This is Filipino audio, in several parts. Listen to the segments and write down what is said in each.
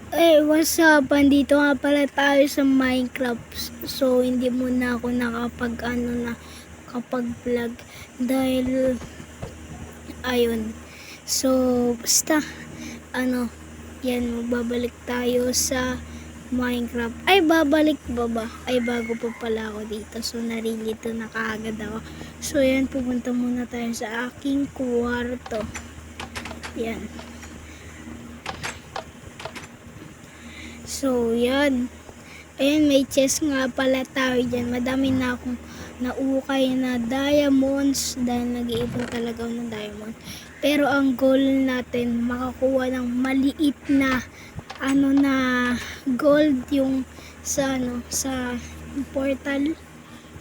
What's up? Andito nga pala tayo sa Minecraft. So, hindi muna ako nakapag vlog dahil ayun. So, basta ano, yan, magbabalik tayo sa Minecraft. Ay, babalik ba ba? Ay, bago pa pala ako dito. So, narilito na kaagad ako. So, yan, pupunta muna tayo sa aking kwarto. Yan. So, yan. Ayan, may chest nga pala tayo dyan. Madami na akong naukay na diamonds dahil nag-iipon talaga ako ng diamond. Pero ang goal natin, makakuha ng maliit na na gold yung sa portal.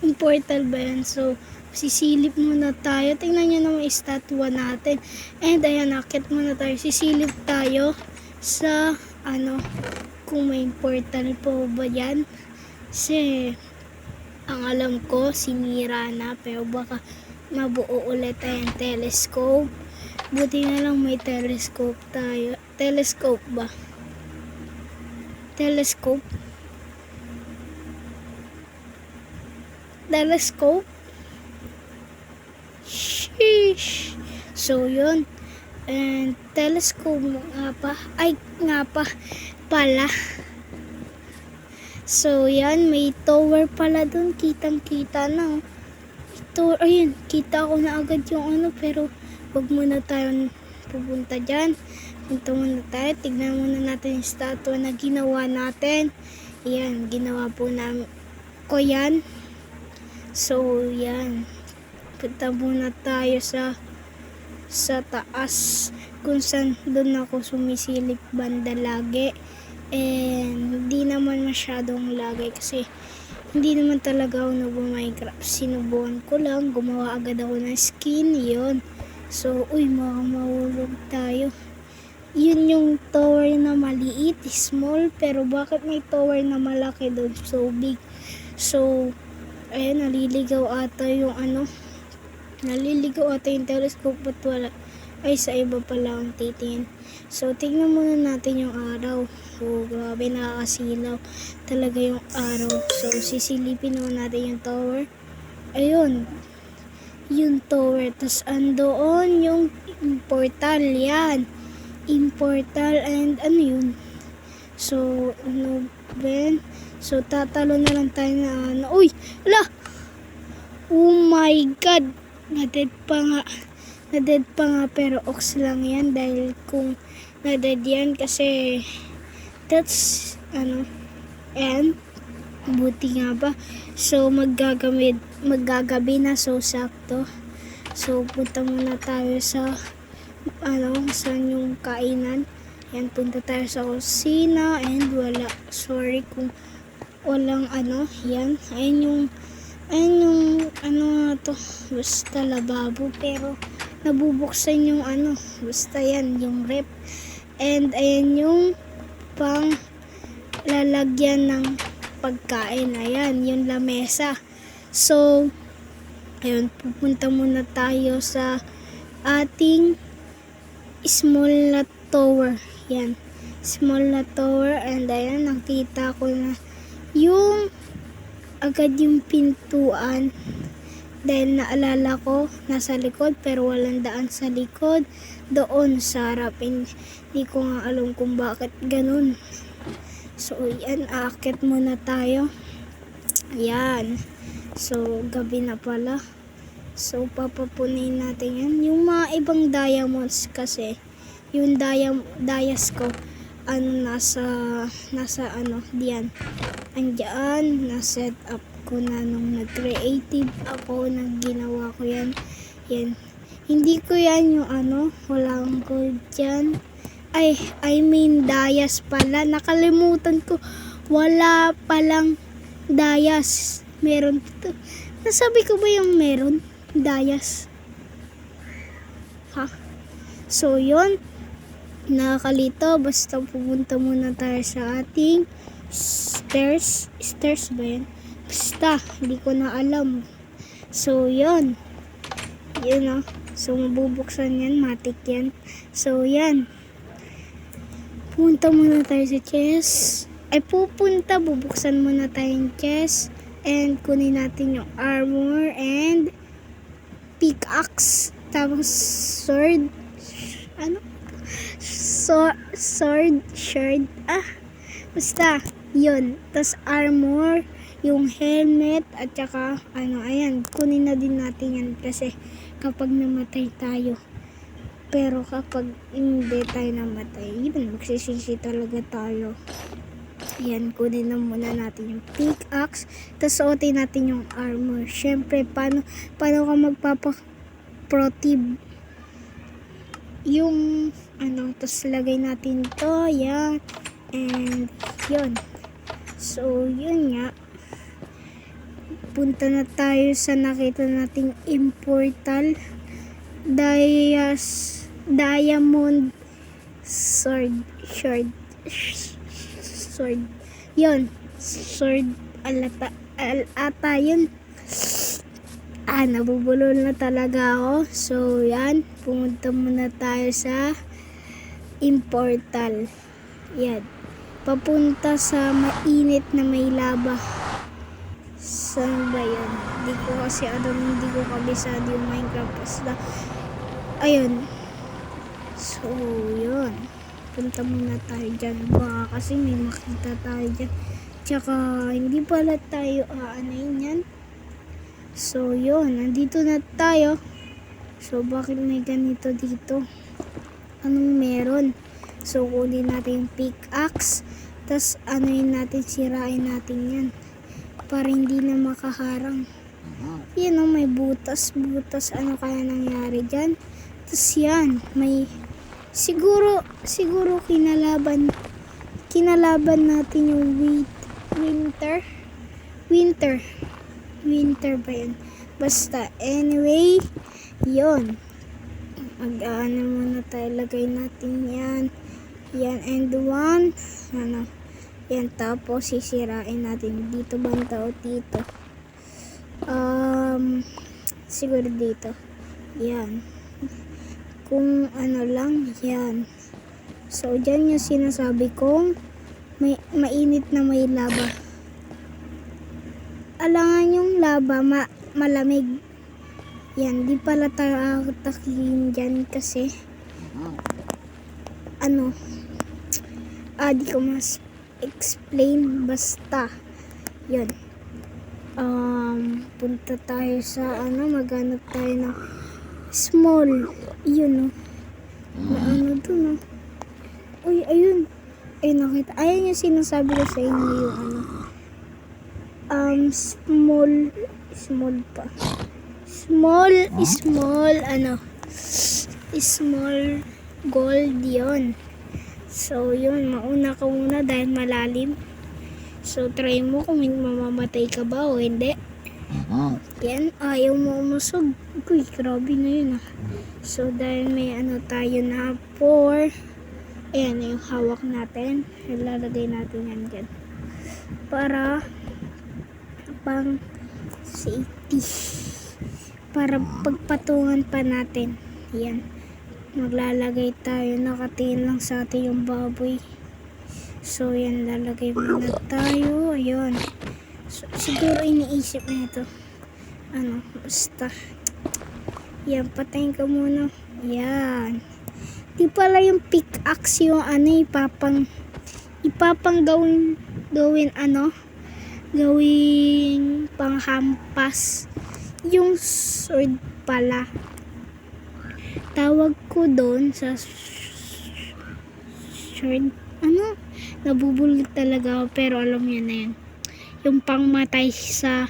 Yung portal ba yan? So, sisilip muna tayo. Tingnan nyo naman yung statua natin. And ayan, akit muna tayo. Sisilip tayo sa kung may portal po ba yan. Kasi ang alam ko sinira na, pero baka mabuo ulit tayong telescope. Buti na lang may telescope tayo. Telescope ba? Telescope? Telescope? Sheesh! So yun. And telescope nga pa. Ay nga pa pala. So yan, may tower pala dun. Kitang kita na. Ito, ayun, kita ko na agad yung pero wag muna tayo pupunta dyan. Punta muna tayo, tignan muna natin yung statue na ginawa natin. Yan, ginawa po namin ko yan. So yan, punta muna tayo sa taas kung saan doon ako sumisilip banda lagi. And hindi naman masyadong lagay kasi hindi naman talaga ako nag-Minecraft. Sinubukan ko lang, gumawa agad ako ng skin, yon. So, mahulog tayo. Yun yung tower na maliit, small, pero bakit may tower na malaki doon, so big? So, ayun, naliligaw ata yung telescope, but wala. Ay, sa iba pala ang titingin. So, tingnan muna natin yung araw. So, grabe, nakakasilaw talaga yung araw. So, sisilipin naman natin yung tower. Ayun, yung tower. Tapos, andoon yung portal. Yan. Portal and yun. So, Ben? So, tatalo na lang tayo na Uy! Ala! Oh my God! Na-dead pa nga pero ox lang yan dahil kung na-dead yan kasi that's and buti nga ba. So maggagabi na, so sakto. So punta muna tayo sa saan yung kainan. Yan, punta tayo sa kusina and wala. Sorry kung walang yan. Ayun yung to, basta lababo pero nabubuksan yung basta yan yung rep. And ayan yung pang lalagyan ng pagkain. Ayan yung lamesa. So ayun, pupunta muna tayo sa ating small na tower. Yan, small na tower. And ayan, nakita ko na yung agad yung pintuan dahil naalala ko nasa likod pero walang daan sa likod, doon sa harap. Hindi ko nga alam kung bakit ganun. So yan, aakit muna tayo. Yan, so gabi na pala. So papapunin natin yan, yung mga ibang diamonds kasi yung dias ko nasa diyan. Andiyan, na-set up ko na nung nag-creative ako, nang ginawa ko yan. Yan. Hindi ko yan yung walang gold dyan. I mean dias pala. Nakalimutan ko. Wala palang dias. Meron dito. Nasabi ko ba yung meron? Dias. Ha? So, yun. Nakakalito. Basta pupunta muna tayo sa ating stairs ba yan? Basta, hindi ko na alam. So, yun. So, mabubuksan yan. Matik yan. So, yan. Pumunta muna tayo sa chest. Bubuksan muna tayo yung chest. And kunin natin yung armor and pickaxe. Tapos sword. Ano? Sword. Basta. Yun. Tapos armor. Yung helmet. At saka, ayan. Kunin na din natin yan. Kasi kapag namatay tayo. Pero kapag hindi tayo namatay, yun, magsisisi talaga tayo. Ayan, kunin na muna natin yung pickaxe. Tapos suotin natin yung armor. Syempre, paano ka magpapa-protib? Yung, tapos lagay natin to, yan. And, yun. So, yun nga. Punta na tayo sa nakita nating immortal diamond sword. Yun. Sword ata yun. Nabubulol na talaga ako. So, yan. Pumunta muna tayo sa immortal. Yan. Papunta sa mainit na may lava. Saan ba yan? Hindi ko kabisado yung Minecraft. Basta, ayun. So, yun. Punta muna tayo dyan. Baka kasi may makita tayo dyan. Tsaka, hindi pala tayo aanayin yan. So, yun. Nandito na tayo. So, bakit may ganito dito? Anong meron? So, kunin natin yung pickaxe. Tapos, sirain natin yan. Para hindi na makaharang. Yan may butas. Ano kaya nangyari dyan? Tapos yan, may siguro kinalaban natin yung winter ba yun? Basta, anyway, yon. Muna tayo, lagay natin yan, and one, yan, tapos sisirain natin dito banda o dito. Siguro dito. Yan. Kung lang, yan. So, dyan yung sinasabi kong mainit na may lava. Alangan yung lava, malamig. Yan, di pala tayo takihin dyan kasi di ko mas explain, basta yun. Punta tayo sa maghanap tayo ng small, yun dun uy, ayun, nakita, ayan yung sinasabi ko sa inyo, yung small gold, yun. So, yun, mauna ka muna dahil malalim. So, try mo kung mamamatay ka ba o hindi. Yan, ayaw mo umusog. Uy, grabe na yun So, dahil may tayo na 4. Ayan, yung hawak natin. Ilalagay natin yan dyan. Para pang safety. Para pagpatungan pa natin. Yan. Maglalagay tayo, nakatingin lang sa atin yung baboy. So, yan, lalagay muna tayo. Ayun. So, siguro iniisip na ito. Basta. Yan, patayin ka muna. Yan. Di pala yung pickaxe yung ipapang gawin panghampas. Yung sword pala. Tawag ko doon sa sword. Nabubulit talaga ako, pero alam niyo na yan. Yung pangmatay sa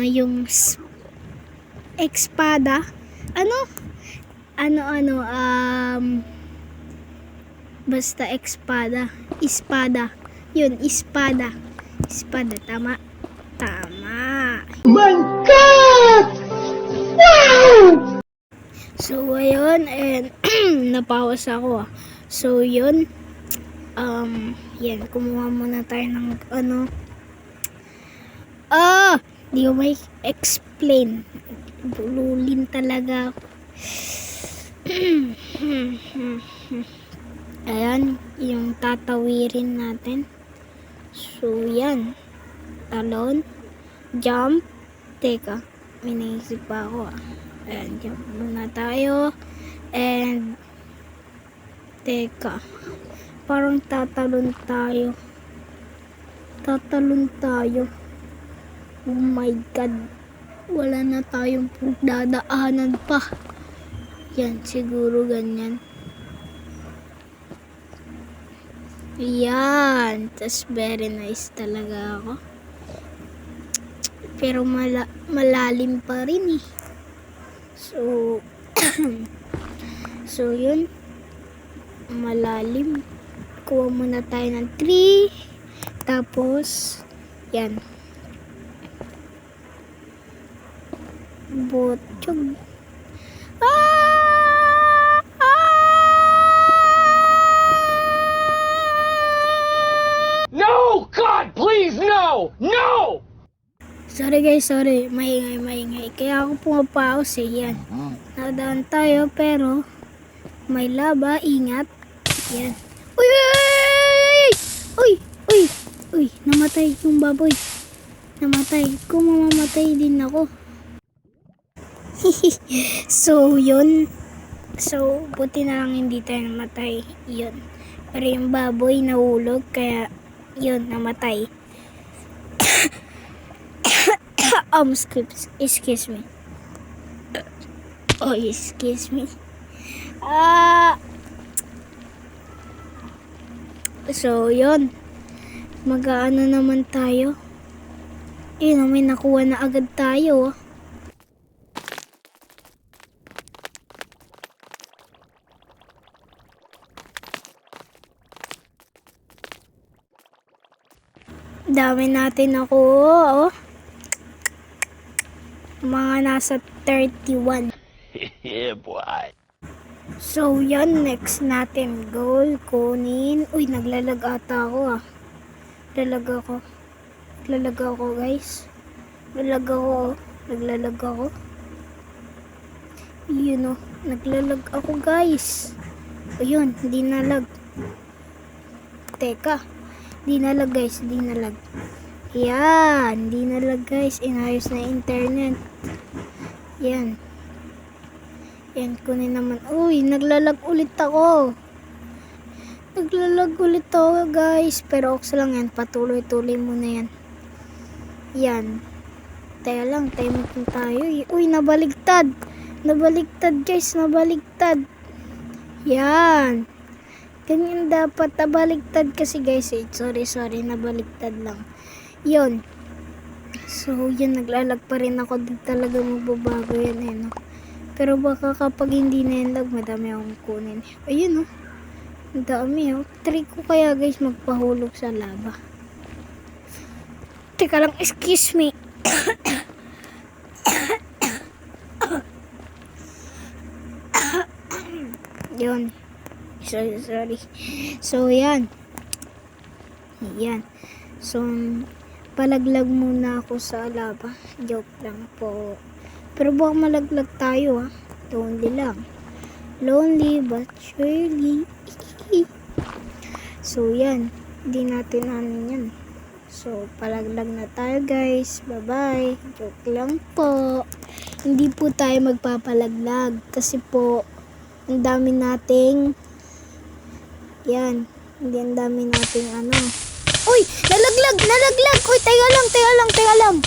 yung espada. Basta espada. Yun, espada. Tama. My God! Wow! So, ayun, and napawas ako. So, yun. Yan, kumuha muna tayo ng di ko may explain. Bululin talaga ako. Ayan, yung tatawirin natin. So, yan. Talon. Jump. Teka, may naisip pa ako ah. Ayan, jump muna tayo. And, teka. Parang tatalon tayo. Tatalon tayo. Oh my God. Wala na tayong dadaanan pa. Yan, siguro ganyan. Yan. Tas very nice talaga ako. Pero malalim pa rin eh. So, so yun. Malalim. Kuha muna tayo ng 3. Tapos, yan. Botog. No! God, please, no! No! Sorry guys, sorry. Maingay. Kaya ako pumapaos eh. Yan. Nadaan tayo pero may laba. Ingat. Yan. Uy! Uy! Uy! Uy! Namatay yung baboy. Namatay. Kung mamamatay din ako. So, yun. So, buti na lang hindi tayo namatay. Yun. Pero yung baboy nahulog. Kaya, yun, namatay. Excuse me. Oh, excuse me. So, yun. Mag-aano naman tayo. Yun, may nakuha na agad tayo. Dami natin nakuha, oh. Mga nasa 31. Yeah, boy. So, yan. Next natin goal. Kunin. Uy, naglalag ata ako, ah. Naglalag ako, guys. Naglalag ako. Yun, oh. Naglalag ako, guys. Ayun, hindi nalag. Teka. Di nalag guys, di nalag. Yan, di nalag guys. Inayos na internet. Yan. Yan, kunin naman. Uy, naglalag ulit ako. Naglalag ulit ako guys. Pero okay lang yan. Patuloy-tuloy muna yan. Yan. Teka lang, time tayo. Uy, nabaligtad. Nabaligtad guys, nabaligtad. Yan. Ganyan dapat, nabaligtad kasi guys eh. Sorry, nabaligtad lang. Yun. So, yun, naglalag pa rin ako. Di talaga magbabago yan eh, no? Pero baka kapag hindi na yan lag, madami akong kunin. Ayun, oh. Ang dami, oh. Trick ko kaya guys, magpahulog sa lava. Teka lang, excuse me. Yun. Sorry. So, yan. Yan. So, palaglag muna ako sa lava. Joke lang po. Pero baka malaglag tayo, ha. Lonely lang. Lonely but surely. So, yan. Hindi natin ano yan. So, palaglag na tayo, guys. Bye-bye. Joke lang po. Hindi po tayo magpapalaglag. Kasi po, ang dami nating yan. Hindi ang dami nating ano. Uy! Nalaglag! Uy, teka lang.